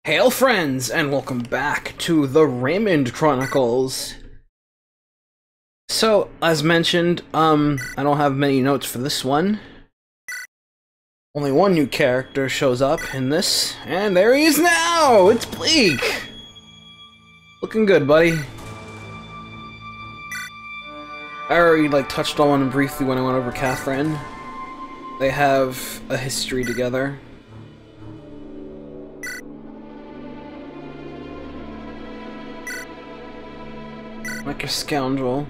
Hail friends, and welcome back to the Raymond Chronicles. So, as mentioned, I don't have many notes for this one. Only one new character shows up in this, and there he is now! It's Bleak! Looking good, buddy. I already, touched on him briefly when I went over Catherine. They have a history together. Like a scoundrel.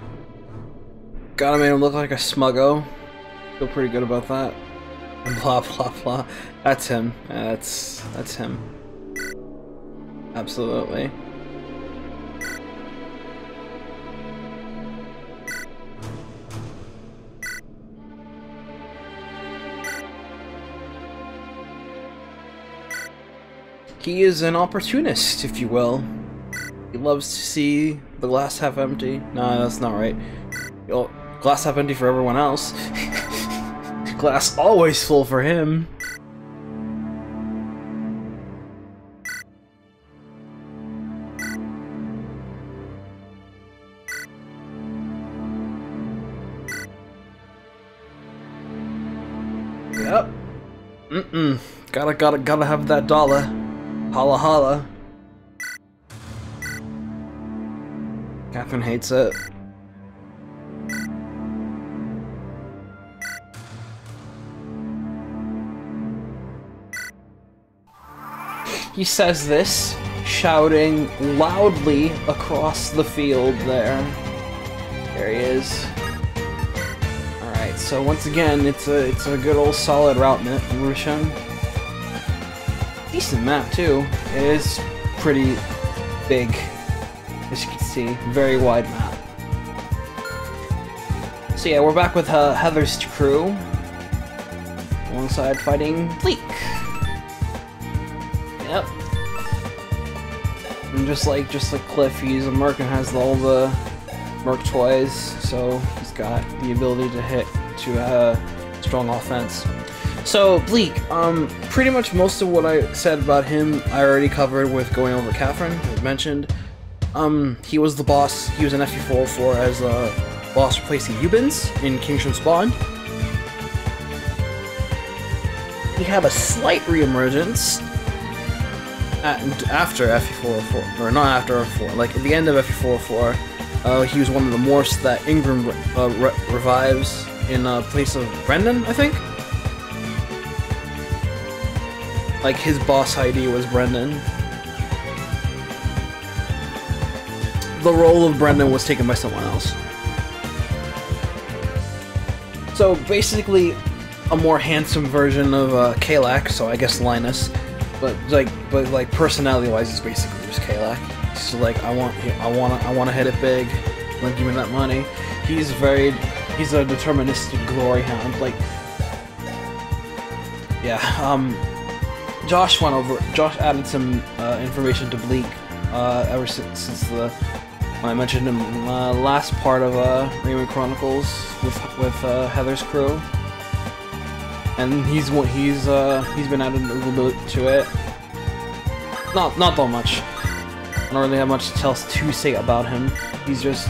Gotta make him look like a smuggo. Feel pretty good about that. And blah blah blah. That's him. That's him. Absolutely. He is an opportunist, if you will. He loves to see the glass half empty. No, that's not right. Oh, glass half empty for everyone else. Glass always full for him. Yep. Gotta have that dollar. Holla holla. Catherine hates it. He says this, shouting loudly across the field there. There he is. Alright, so once again, it's a good old solid route mission. Decent map too. It is pretty big. As you can see, very wide map. So yeah, we're back with Heather's crew, alongside fighting Bleak. Yep. And just like Cliff, he's a merc and has all the merc toys, so he's got the ability to hit strong offense. So Bleak, pretty much most of what I said about him, I already covered with going over Catherine, as mentioned. He was the boss. He was an MK404 as a boss replacing Eubins in Kingsham Spawn. He had a slight reemergence after FE404, or not after F4, like at the end of FE404. He was one of the morphs that Ingram revives in place of Brendan, I think. Like his boss ID was Brendan. The role of Brendan was taken by someone else. So basically, a more handsome version of Kalak, so I guess Linus, but personality-wise, it's basically just Kalak. So like, I want to hit it big. Like, give me that money. He's a deterministic glory hound. Like, yeah. Josh added some information to Bleak ever since when I mentioned him last part of Raymond Chronicles with Heather's crew, and he's been added a little bit to it. Not that much. I don't really have much to say about him. He's just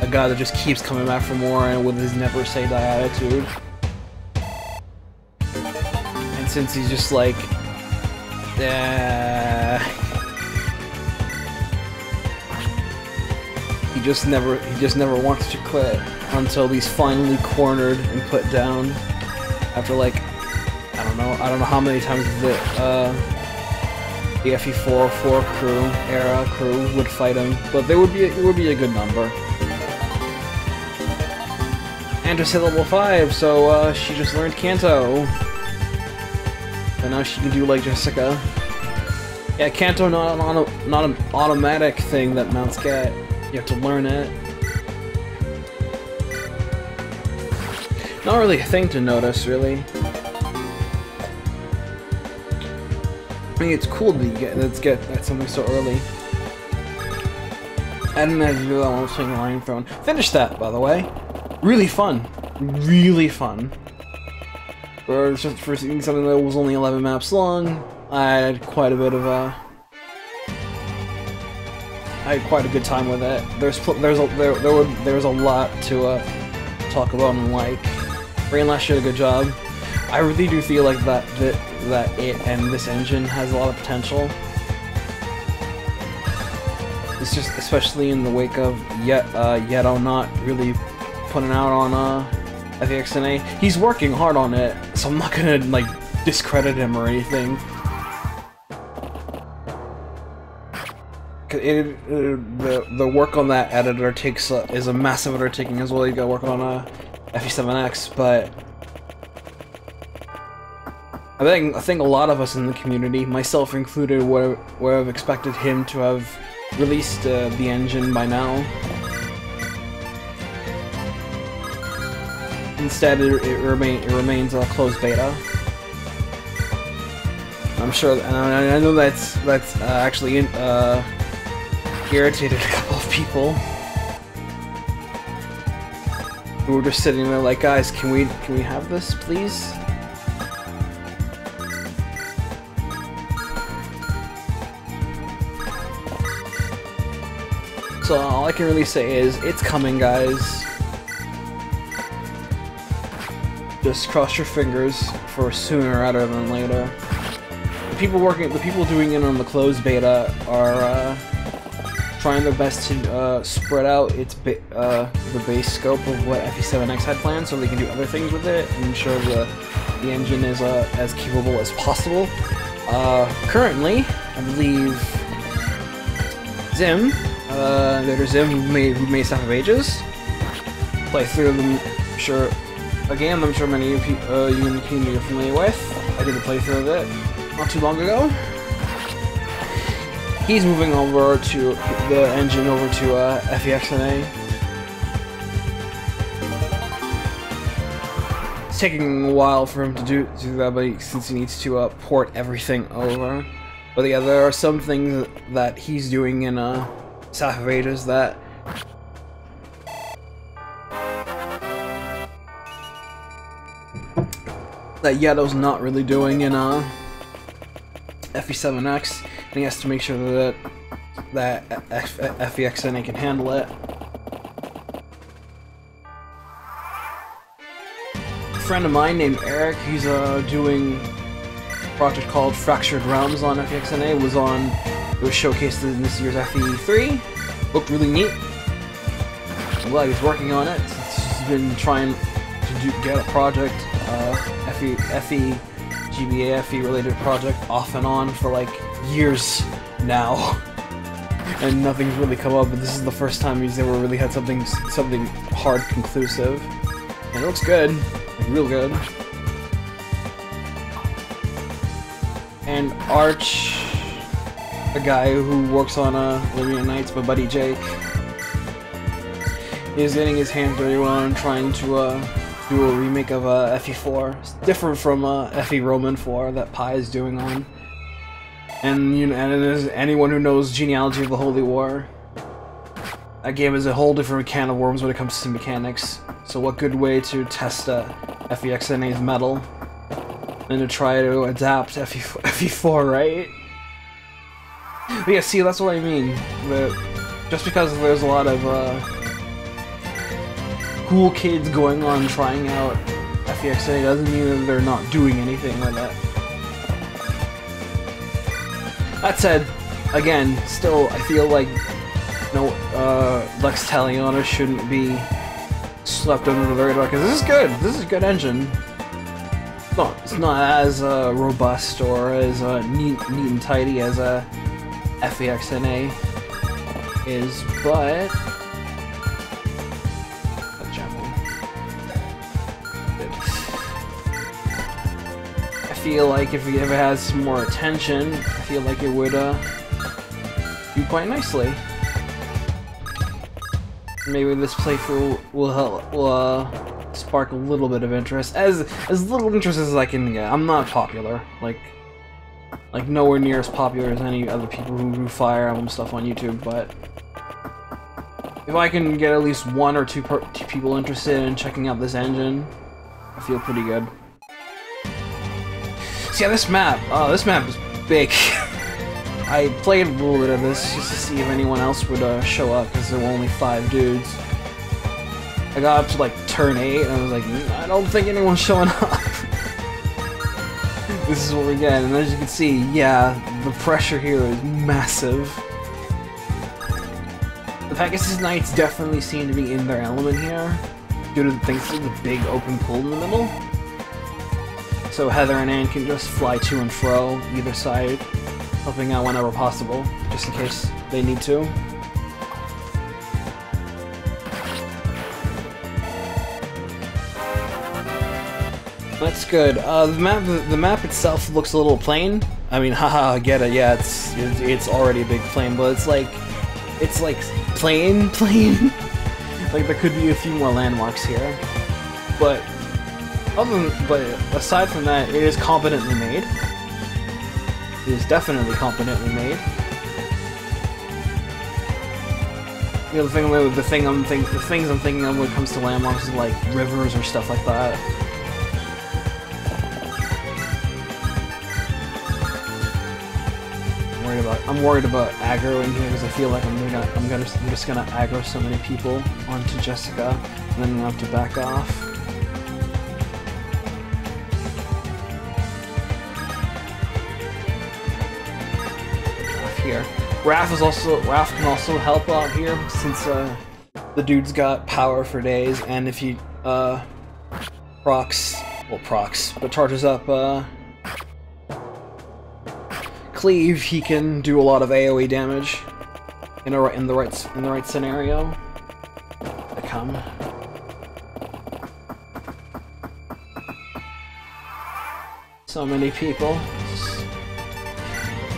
a guy that just keeps coming back for more, and with his never say die attitude. And since he's just like, He just never wants to quit until he's finally cornered and put down. After like, I don't know how many times the FE404 crew would fight him, but it would be a good number. And just hit level 5, so she just learned Canto, and now she can do like Jessica. Yeah, Canto not an automatic thing that mounts get. You have to learn it. Not really a thing to notice, really. I mean, it's cool that you get something so early. I didn't have to do that when I was playing Lion Throne. Finished that, by the way. Really fun. Really fun. For seeing something that was only 11 maps long, I had quite a bit of I had quite a good time with it. There's a lot to talk about and like. Rainlash did a good job. I really do feel like that it and this engine has a lot of potential. It's just especially in the wake of Yeto not really putting out on FEXNA. He's working hard on it, so I'm not gonna like discredit him or anything. The work on that editor is a massive undertaking as well. You gotta work on FE7X, but I think a lot of us in the community, myself included, would have expected him to have released the engine by now. Instead, it remains a closed beta. I'm sure, and I know that's actually irritated a couple of people who were just sitting there like, guys, can we have this, please? So all I can really say is, it's coming, guys. Just cross your fingers for sooner rather than later. The people doing it on the closed beta are trying their best to spread out the base scope of what FE7X had planned, so they can do other things with it and ensure the engine is as capable as possible. Currently, I believe Zim, there's Zim who made Staff of Ages. Play through them, sure. A game I'm sure many of you in the community are familiar with. I did a playthrough of it not too long ago. He's moving over to the engine over to FEXNA. It's taking a while for him to do that, but since he needs to port everything over. But yeah, there are some things that he's doing in Staff of Ages that Yeto's not really doing in FE7X, and he has to make sure that FEXNA can handle it. A friend of mine named Eric, he's doing a project called Fractured Realms on FEXNA. It was showcased in this year's FE3. Looked really neat. I'm glad he's working on it. He's been trying to get a project, FE GBAFE related project off and on for like years now, and nothing's really come up. But this is the first time he's ever really had something hard conclusive, and it looks good, like real good. And Arch, a guy who works on Living at Nights, my buddy Jake, is getting his hands dirty on trying to do a remake of FE4. It's different from FE Roman 4 that Pi is doing on. And you know, and as anyone who knows Genealogy of the Holy War, that game is a whole different can of worms when it comes to mechanics. So what good way to test FEXNA's metal than to try to adapt FE4, right? But yeah, see, that's what I mean. Just because there's a lot of cool kids going on trying out FEXNA doesn't mean that they're not doing anything with it. That said, again, still, I feel like Lex Talionis shouldn't be swept under the radar, because this is good. This is a good engine. No, it's not as robust or as neat and tidy as FEXNA is, but I feel like if it has some more attention, I feel like it would do quite nicely. Maybe this playthrough will spark a little bit of interest, as little interest as I can get. I'm not popular, like nowhere near as popular as any other people who do Fire Emblem stuff on YouTube, but if I can get at least one or two people interested in checking out this engine, I feel pretty good. So yeah, this map is big. I played a little bit of this just to see if anyone else would show up, because there were only 5 dudes. I got up to like turn 8 and I was like, I don't think anyone's showing up. This is what we get, and as you can see, yeah, the pressure here is massive. The Pegasus Knights definitely seem to be in their element here, due to the big open pool in the middle. So Heather and Anne can just fly to and fro, either side, helping out whenever possible, just in case they need to. That's good. The map itself looks a little plain. I mean, haha, I get it. Yeah, it's already a big plain, but it's like plain. Like there could be a few more landmarks here, but aside from that, it is competently made. It is definitely competently made. You know, the things I'm thinking of when it comes to landmarks is like rivers or stuff like that. I'm worried about aggro in here because I feel like I'm just gonna aggro so many people onto Jessica, and then I'm gonna have to back off. Here, Raph can also help out here since the dude's got power for days, and if he charges up Cleave, he can do a lot of AoE damage in the right scenario. I come. So many people.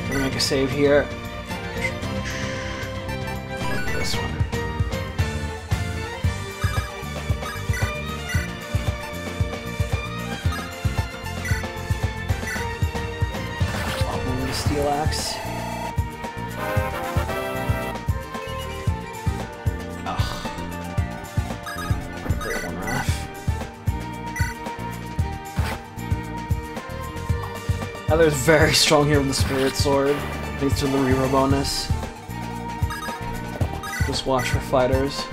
We're gonna make a save here. This one. Steel axe. Great one, Raph. Heather's very strong here with the Spirit Sword, thanks to the reroll bonus. Just watch for fighters.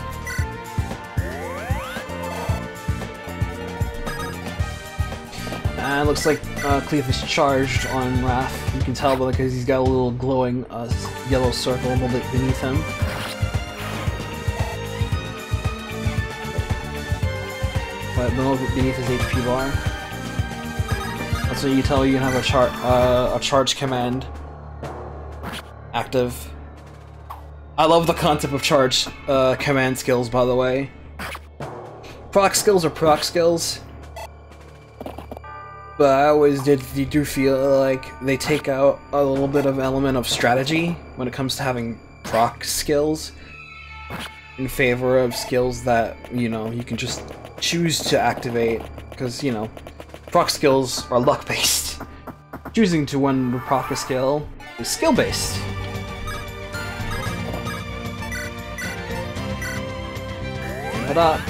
And it looks like Cleave is charged on Raph. You can tell because he's got a little glowing yellow circle beneath him. But beneath his HP bar. That's what you tell you can have a charge command active. I love the concept of charge command skills, by the way. Proc skills are proc skills. But I always do feel like they take out a little bit of element of strategy when it comes to having proc skills in favor of skills that, you know, you can just choose to activate, because, you know, proc skills are luck-based. Choosing to when to proc a skill is skill-based. Give it up.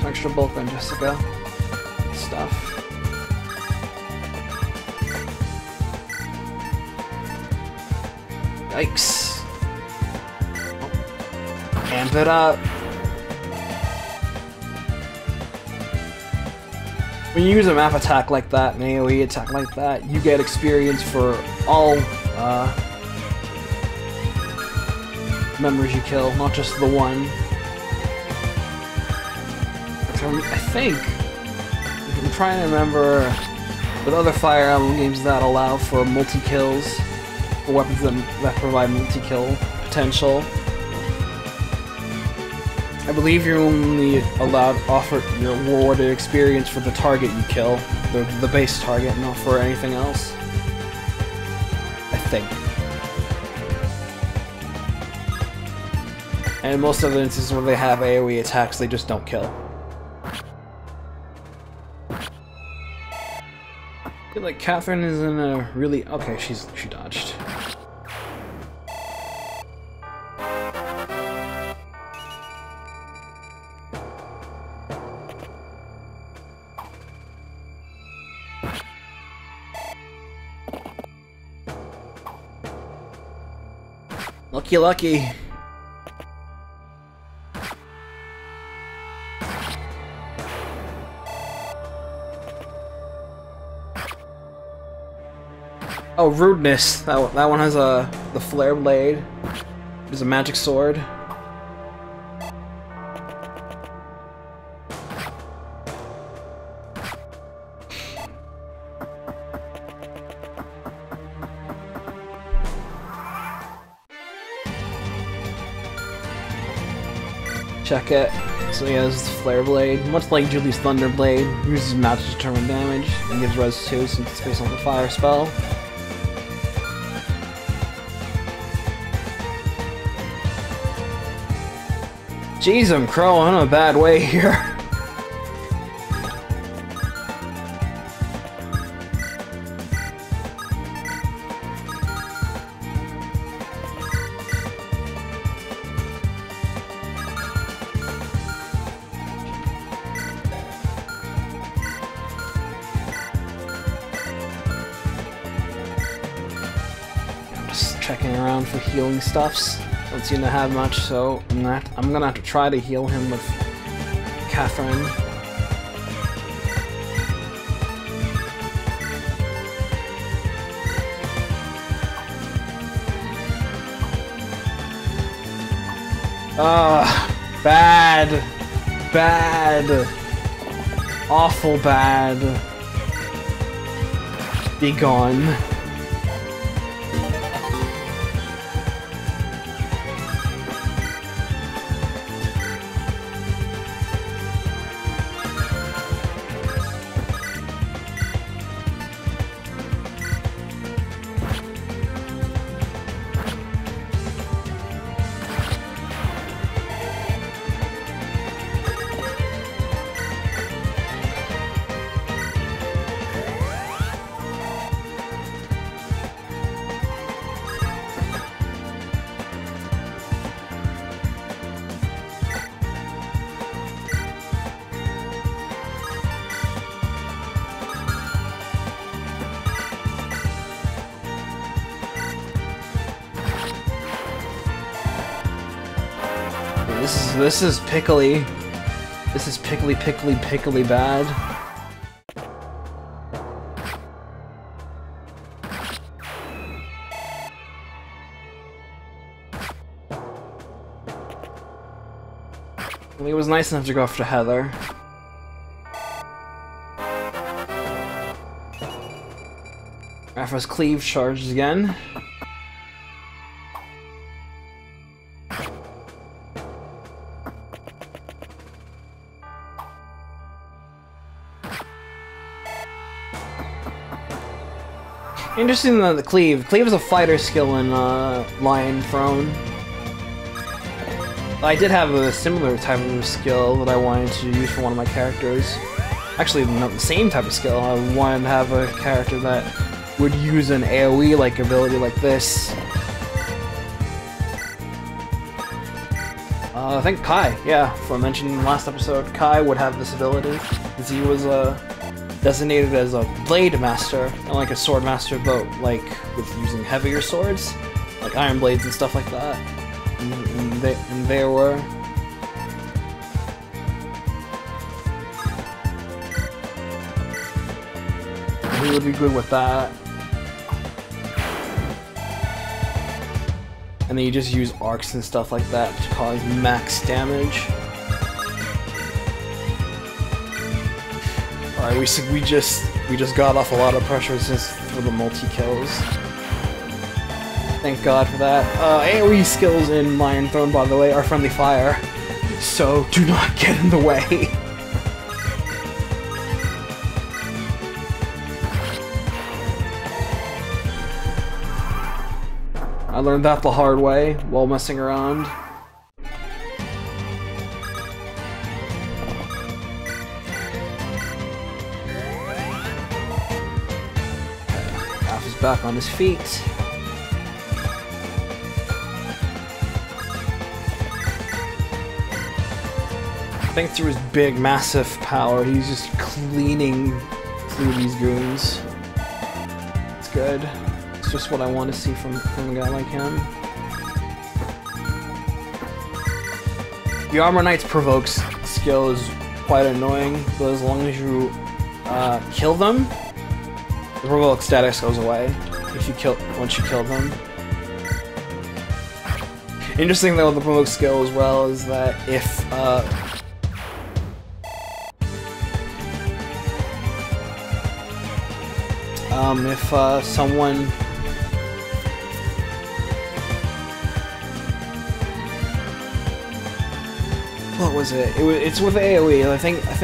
Extra bulk on Jessica. Good stuff. Yikes. Amp it up. When you use a map attack like that, an AoE attack like that, you get experience for all members you kill, not just the one. I think, I'm trying to remember, with other Fire Emblem games that allow for multi-kills, for weapons that provide multi-kill potential, I believe you're only allowed to offer your rewarded experience for the target you kill, the base target, not for anything else. I think. And in most other instances where they have AoE attacks, they just don't kill. feel like Catherine is in a really... Okay, she dodged. Lucky, lucky. Oh, rudeness. That one has the flare blade. There's a magic sword. Check it. So he has the flare blade, much like Julie's thunder blade. Uses magic to determine damage and gives res 2 since it's based on the fire spell. Jeez, I'm crawling in a bad way here. I'm just checking around for healing stuffs. Don't seem to have much, so I'm gonna have to try to heal him with Catherine. Bad. Bad. Awful bad. Be gone. This is pickly. This is pickly bad. Well, he was nice enough to go after Heather. Rapha's cleave charges again. Interesting that the cleave. Cleave is a fighter skill in Lion Throne. I did have a similar type of skill that I wanted to use for one of my characters. Actually, not the same type of skill. I wanted to have a character that would use an AoE-like ability like this. I think Kai, yeah, I mentioned in the last episode, Kai would have this ability, because he was designated as a blade master, and like a sword master, but like with using heavier swords, like iron blades and stuff like that. And they were. He would be good with that. And then you just use arcs and stuff like that to cause max damage. Alright, we just got off a lot of pressure just for the multi-kills. Thank God for that. AoE skills in Lion Throne, by the way, are friendly fire, so do not get in the way. I learned that the hard way while messing around. back on his feet. I think through his big, massive power, he's just cleaning through these goons. It's good. It's just what I want to see from a guy like him. The Armor Knight's provokes skill is quite annoying, but as long as you kill them, the provoke status goes away once you kill them. Interesting though with the provoke skill as well is that if someone what was it? It's with AoE. I think if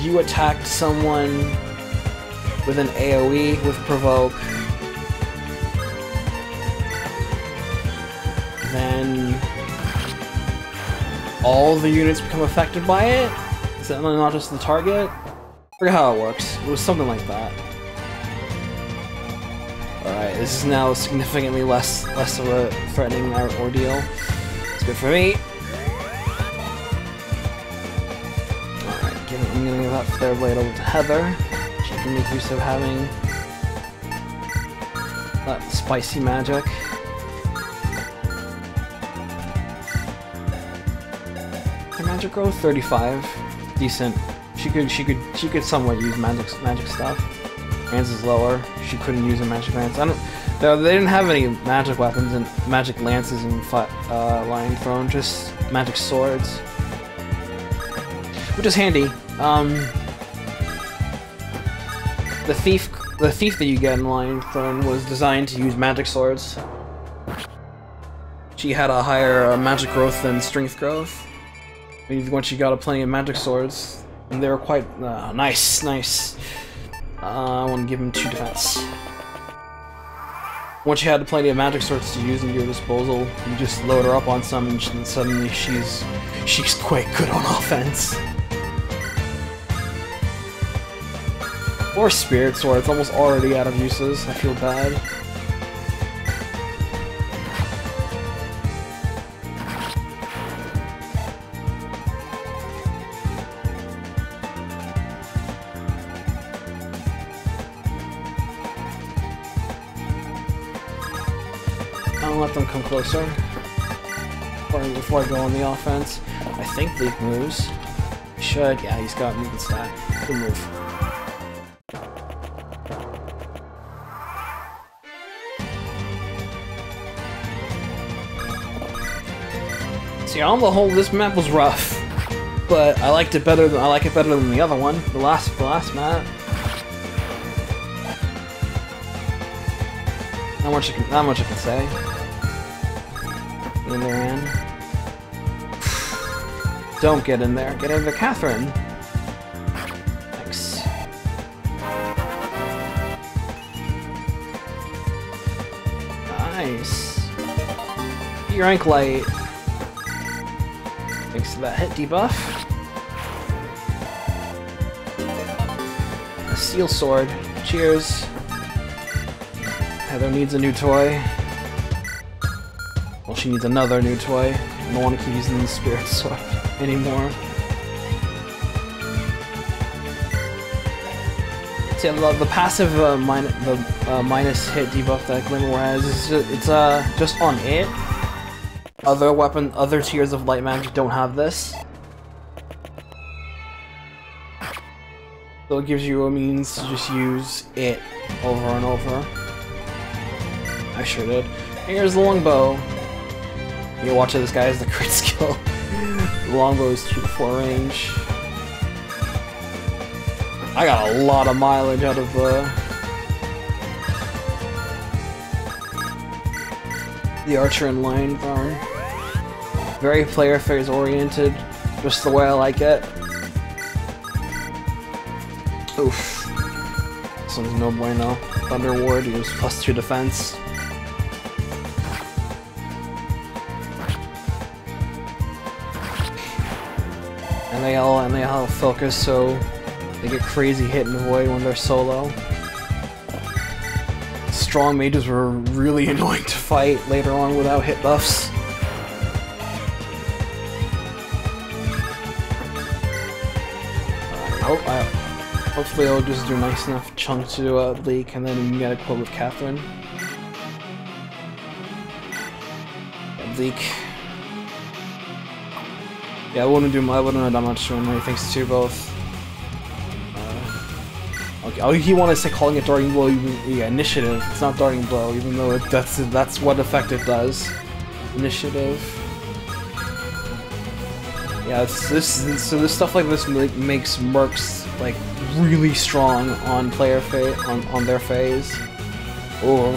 you attacked someone with an AoE with provoke, then all the units become affected by it. Is that not just the target? I forget how it works. It was something like that. Alright, this is now significantly less of a threatening ordeal. It's good for me. Alright, I'm gonna give that Flare Blade over to Heather. She can make use of having that spicy magic. Her magic growth 35. Decent. She could somewhat use magic stuff. Lance is lower. She couldn't use a magic lance. They didn't have any magic weapons and magic lances in Lion Throne, just magic swords, which is handy. The thief that you get in Lion Throne was designed to use magic swords. She had a higher magic growth than strength growth. Once you got plenty of magic swords, and they were quite nice. I want to give him 2 defense. Once you had plenty of magic swords to use at your disposal, you just load her up on some, and suddenly she's quite good on offense. Or Spirit Sword, it's almost already out of uses. I feel bad. I'll let them come closer before I go on the offense. I think Bleak moves. He should. Yeah, he's got movement stat. Good move. See, on the whole, this map was rough, but I like it better than the other one, the last map. Not much I can say. Get in there, Anne. Don't get in there. Get in there, Catherine. Thanks. Nice. Your rank light. Thanks to that hit debuff. A steel sword. Cheers. Heather needs a new toy. Well, she needs another new toy. I don't want to keep using the Spirit Sword anymore. See, the passive minus hit debuff that Glimmer has is just on it. Other tiers of light magic don't have this. So it gives you a means to just use it over and over. I sure did. Here's the longbow. You watch how this guy has the crit skill. The longbow is 2-4 range. I got a lot of mileage out of the archer and Lion Throne. Very player affairs oriented, just the way I like it. Oof. This one's no bueno. Thunder Ward, he was +2 defense. And they all focus, so they get crazy hit and avoid when they're solo. strong mages were really annoying to fight later on without hit buffs. Hopefully I'll just do a nice enough chunk to Bleak, and then we can get a quote with Catherine. Yeah, Bleak. Yeah, I wouldn't have done much to him. Thanks to both. Okay. Oh, he wanted to say calling it Darting Blow. Yeah, initiative. It's not Darting Blow, even though that's what effect it does. Initiative. Yeah, so this stuff like this makes mercs like really strong on player on their phase. Oh,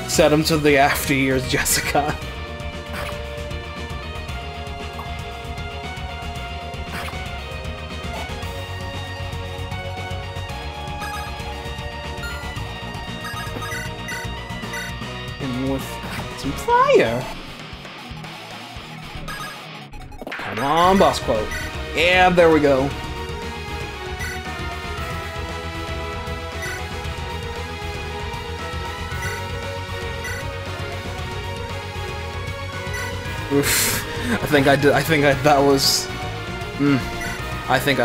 set him to the after years, Jessica. And with some fire. Come on, boss quote. Yeah, there we go. Oof. I think I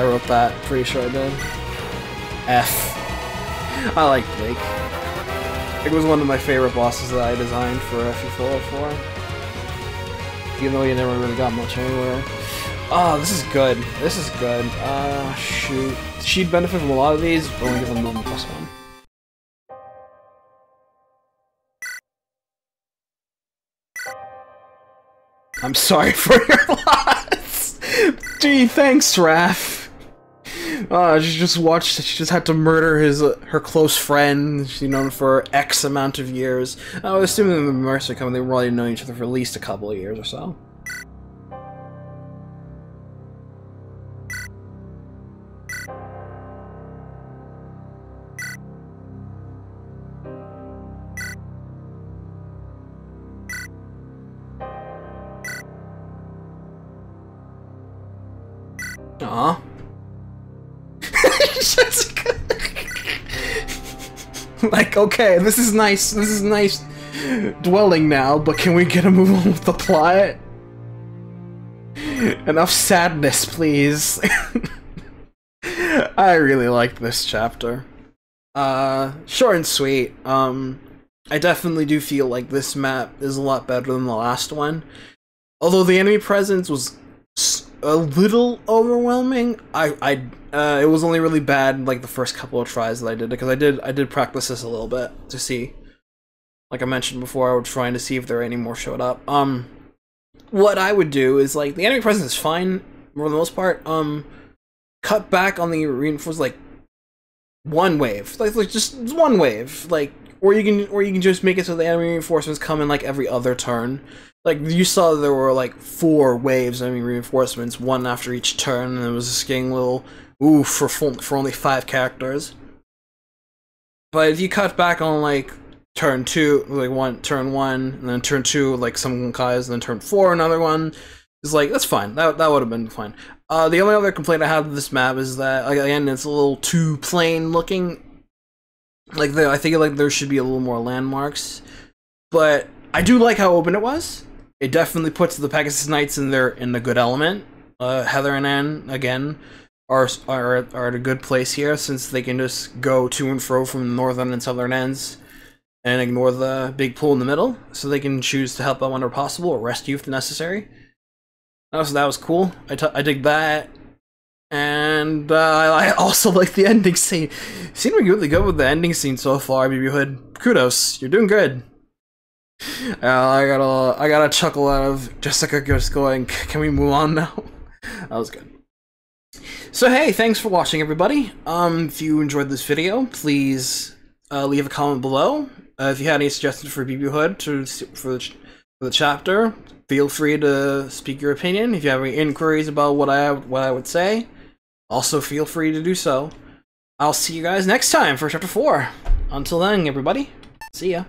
wrote that. Pretty sure I did. F. I like Bleak. It was one of my favorite bosses that I designed for PT4. Even though he never really got much anywhere. Oh, this is good. This is good. Shoot. She'd benefit from a lot of these, but only give them movement +1. I'm sorry for your loss. Gee, thanks, Raph. She just had to murder her close friend she's known for X amount of years. I was assuming the Mercer Company, they were already known each other for at least a couple of years or so. Aw. Like, okay, this is nice dwelling now, but can we get a move on with the plot? Enough sadness, please. I really liked this chapter. Short and sweet. I definitely do feel like this map is a lot better than the last one. Although the enemy presence was a little overwhelming. It was only really bad like the first couple of tries that I did, because I did practice this a little bit to see. Like I mentioned before, I was trying to see if there any more showed up. What I would do is, like, the enemy presence is fine for the most part. Cut back on the reinforce, like one wave, like just one wave, like, or you can just make it so the enemy reinforcements come in like every other turn. Like, you saw there were like 4 waves of enemy reinforcements, one after each turn, and it was just getting a little oof for only 5 characters. But if you cut back on like turn 2, like turn 1, and then turn 2, like some guys, and then turn 4, another one, it's like, that's fine. That would have been fine. The only other complaint I have with this map is that, like, again, it's a little too plain looking. Like, I think like there should be a little more landmarks, but I do like how open it was. It definitely puts the Pegasus Knights in a good element. Heather and Anne, again, are at a good place here, since they can just go to and fro from the northern and southern ends and ignore the big pool in the middle, so they can choose to help out whenever possible or rescue if necessary. That was cool. I dig that. And I also like the ending scene. Seemed really good with the ending scene so far, BB Hood. Kudos, you're doing good. I got a chuckle out of Jessica just going, can we move on now? That was good. So hey, thanks for watching, everybody. If you enjoyed this video, please leave a comment below. If you had any suggestions for BB Hood for the chapter, feel free to speak your opinion. If you have any inquiries about what I would say, also feel free to do so. I'll see you guys next time for chapter 4. Until then, everybody, see ya.